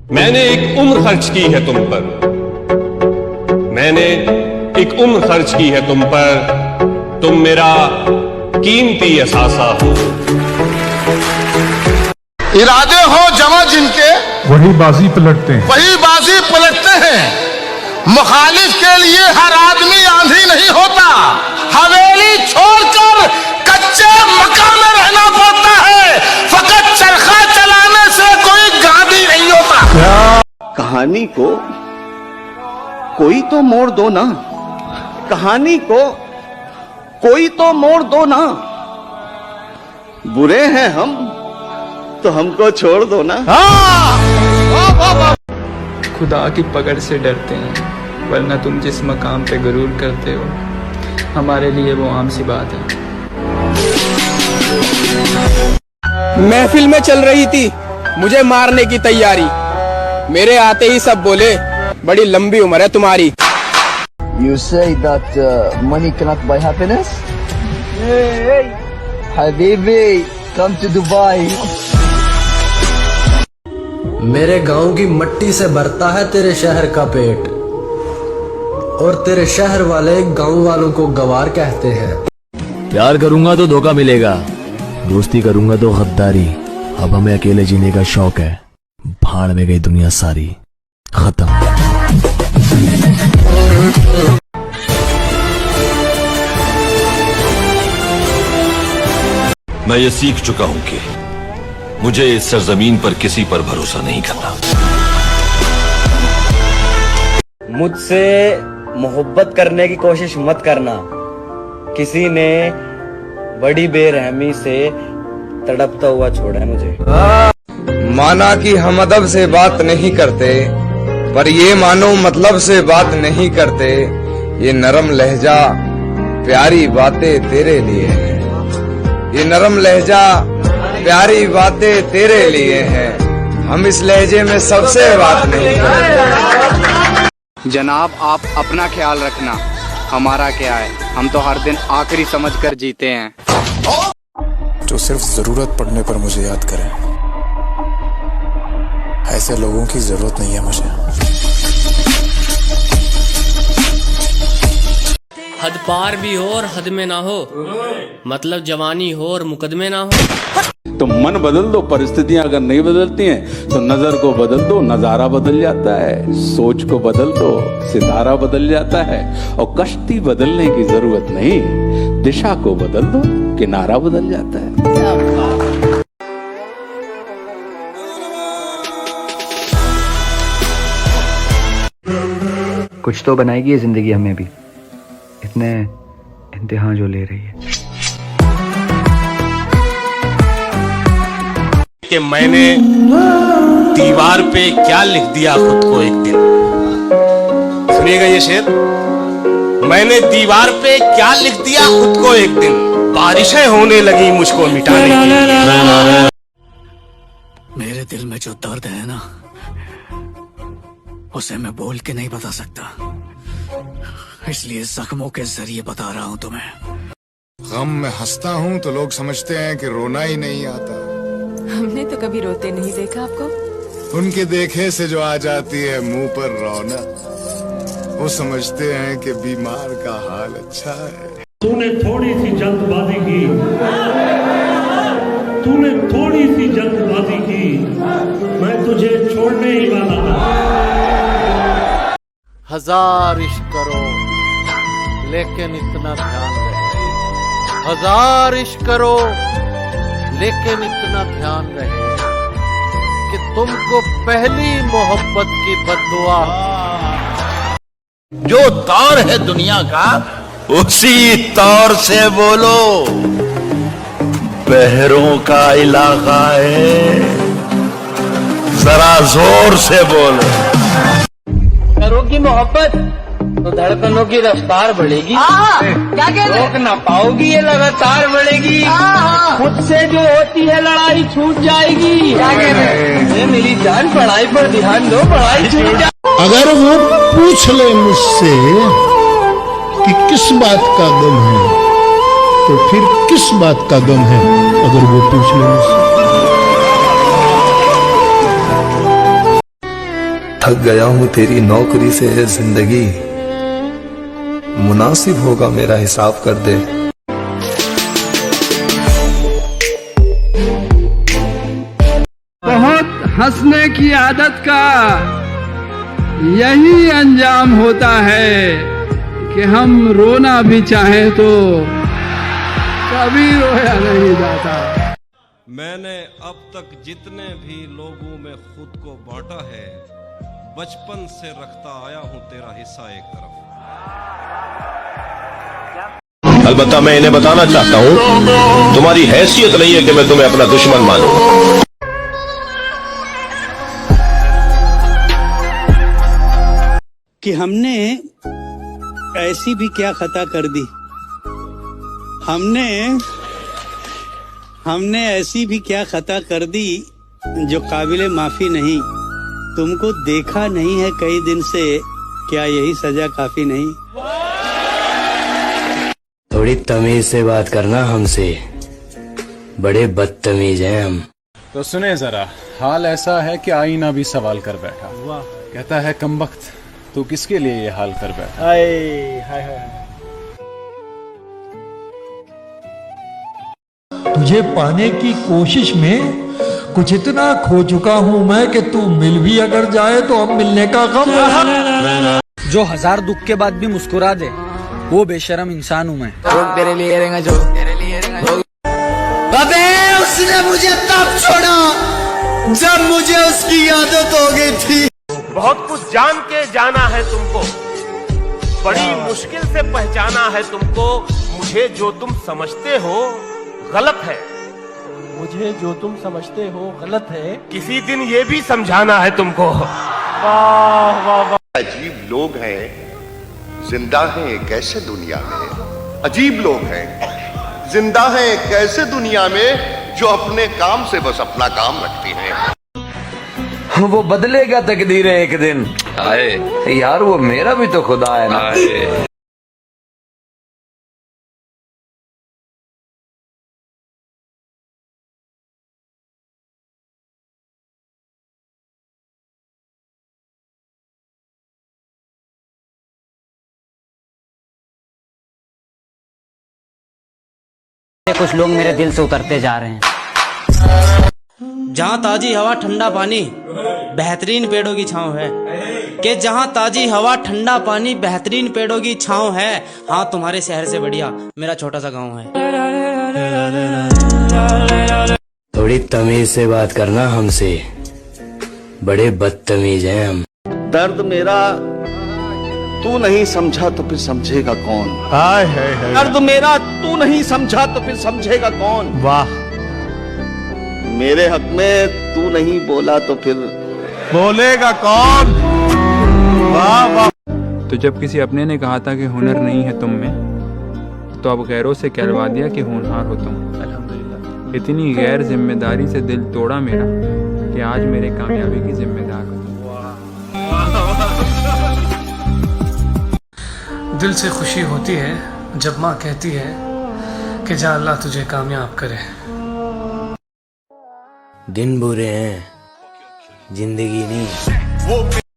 मैंने एक उम्र खर्च की है तुम पर, मैंने एक उम्र खर्च की है तुम पर, तुम मेरा कीमती असासा हो। इरादे हो जमा जिनके वही बाजी पलटते हैं, वही बाजी पलटते हैं। मुखालिफ के लिए हर आदमी आंधी नहीं होता। हवेली छोड़कर कच्चे मकान में रहना पड़ता है। फकत चरखा चलाने से कोई गांधी नहीं होता। कहानी को कोई तो मोड़ दो ना, कहानी को कोई तो मोड़ दो ना। बुरे हैं हम तो हमको छोड़ दो ना। खुदा की पकड़ से डरते हैं, वरना तुम जिस मकाम पे गुरूर करते हो हमारे लिए वो आम सी बात है। महफिल में चल रही थी मुझे मारने की तैयारी, मेरे आते ही सब बोले बड़ी लंबी उम्र है तुम्हारी। You say that money cannot buy happiness? Hey, Habibi, come to Dubai. मेरे गांव की मट्टी से भरता है तेरे शहर का पेट, और तेरे शहर वाले गांव वालों को गवार कहते हैं। प्यार करूंगा तो धोखा मिलेगा, दोस्ती करूंगा तो गद्दारी। अब हमें अकेले जीने का शौक है, भाड़ में गई दुनिया सारी, खत्म। मैं ये सीख चुका हूं कि मुझे इस सरजमीन पर किसी पर भरोसा नहीं करना। मुझसे मोहब्बत करने की कोशिश मत करना, किसी ने बड़ी बेरहमी से तड़पता हुआ छोड़ा है मुझे। माना कि हम अदब से बात नहीं करते, पर ये मानो मतलब से बात नहीं करते। ये नरम लहजा प्यारी बातें तेरे लिए है, ये नरम लहजा प्यारी बातें तेरे लिए हैं। हम इस लहजे में सबसे बात नहीं करते। जनाब आप अपना ख्याल रखना, हमारा क्या है, हम तो हर दिन आखिरी समझकर जीते हैं। जो सिर्फ जरूरत पड़ने पर मुझे याद करें, ऐसे लोगों की जरूरत नहीं है मुझे। हद पार भी हो और हद में ना हो, मतलब जवानी हो और मुकदमे ना हो। तो मन बदल दो, परिस्थितियां अगर नहीं बदलती हैं तो नजर को बदल दो, नजारा बदल जाता है। सोच को बदल दो, सितारा बदल जाता है। और कश्ती बदलने की जरूरत नहीं, दिशा को बदल दो, किनारा बदल जाता है। कुछ तो बनाएगी ये जिंदगी हमें भी, इतने इम्तिहान जो ले रही है। कि मैंने दीवार पे क्या लिख दिया खुद को एक दिन। सुनिएगा ये शेर, मैंने दीवार पे क्या लिख दिया खुद को एक दिन, बारिशें होने लगी मुझको मिटाने की। मेरे दिल में जो दर्द है ना, उसे मैं बोल के नहीं बता सकता, इसलिए जख्मों के जरिए बता रहा हूं तुम्हें। गम में हंसता हूँ तो लोग समझते हैं कि रोना ही नहीं आता। हमने तो कभी रोते नहीं देखा आपको। उनके देखे से जो आ जाती है मुंह पर रौनक, वो समझते हैं कि बीमार का हाल अच्छा है। तूने थोड़ी सी जल्दबाजी की, तूने थोड़ी सी जल्दबाजी की, मैं तुझे छोड़ने ही वाला था। हजार इश्क करो लेकिन इतना ध्यान रहे, हजार इश्क करो लेकिन इतना ध्यान रहे कि तुमको पहली मोहब्बत की बद्दुआ। जो तौर है दुनिया का उसी तौर से बोलो। बहरों का इलाका है, जरा जोर से बोलो। करोगी मोहब्बत तो धड़कनों की रफ्तार बढ़ेगी, क्या कहते हैं? रोक ना पाओगी ये लगातार बढ़ेगी। खुद से जो होती है लड़ाई छूट जाएगी। क्या कहते हैं? मेरी जान पढ़ाई पर ध्यान दो, पढ़ाई छूट जाए। अगर वो पूछ ले मुझसे कि किस बात का गम है, तो फिर किस बात का गम है, अगर वो पूछ ले मुझसे। थक गया हूं तेरी नौकरी से है जिंदगी, मुनासिब होगा मेरा हिसाब कर दे। बहुत हंसने की आदत का यही अंजाम होता है कि हम रोना भी चाहें तो कभी रोया नहीं जाता। मैंने अब तक जितने भी लोगों में खुद को बांटा है, बचपन से रखता आया हूं तेरा हिस्सा एक तरफ। अलबत्ता मैं इन्हें बताना चाहता हूं, तुम्हारी हैसियत नहीं है कि मैं तुम्हें अपना दुश्मन मानूं। कि हमने ऐसी भी क्या खता कर दी, हमने ऐसी भी क्या खता कर दी जो काबिले माफी नहीं। तुमको देखा नहीं है कई दिन से, क्या यही सजा काफी नहीं? थोड़ी तमीज से बात करना हमसे, बड़े बदतमीज हैं हम। तो सुने जरा, हाल ऐसा है कि आईना भी सवाल कर बैठा। कहता है कमबख्त, तू किसके लिए ये हाल कर बैठा? हाय हाय हाय। तुझे पाने की कोशिश में कुछ इतना खो चुका हूं मैं कि तू मिल भी अगर जाए तो अब मिलने का गम। जो 1000 दुख के बाद भी मुस्कुरा दे, वो बेशरम इंसान हूँ मैं। तेरे लिए रहेगा जो अबे उसने मुझे तब छोड़ा जब मुझे उसकी आदत हो गई थी। बहुत कुछ जान के जाना है तुमको, बड़ी मुश्किल से पहचाना है तुमको। मुझे जो तुम समझते हो गलत है, मुझे जो तुम समझते हो गलत है, किसी दिन ये भी समझाना है तुमको। वाह वाह वाह। अजीब लोग हैं, जिंदा हैं एक ऐसे दुनिया में। अजीब लोग हैं, जिंदा हैं एक ऐसे दुनिया में जो अपने काम से बस अपना काम रखती हैं। वो बदलेगा तकदीरें एक दिन। आए यार, वो मेरा भी तो खुदा है ना। कुछ लोग मेरे दिल से उतरते जा रहे हैं। जहाँ ताजी हवा ठंडा पानी बेहतरीन पेड़ों की छांव है, कि जहाँ ताजी हवा ठंडा पानी बेहतरीन पेड़ों की छांव है। हाँ, तुम्हारे शहर से बढ़िया मेरा छोटा सा गांव है। थोड़ी तमीज से बात करना हमसे, बड़े बदतमीज हैं हम। दर्द मेरा तू नहीं समझा तो फिर समझेगा कौन? हाय हाय हाय। दर्द मेरा तू नहीं समझा तो फिर समझेगा कौन? वाह। मेरे हक में तू नहीं बोला तो फिर बोलेगा कौन? वाह वाह। तो जब किसी अपने ने कहा था कि हुनर नहीं है तुम में, तो अब गैरों से कहलवा दिया कि होनहार हो तुम। अल्हम्दुलिल्लाह। इतनी गैर जिम्मेदारी से दिल तोड़ा मेरा कि आज मेरे कामयाबी की जिम्मेदार हो तुम। दिल से खुशी होती है जब माँ कहती है कि जा अल्लाह तुझे कामयाब करे। दिन बुरे हैं, जिंदगी नहीं।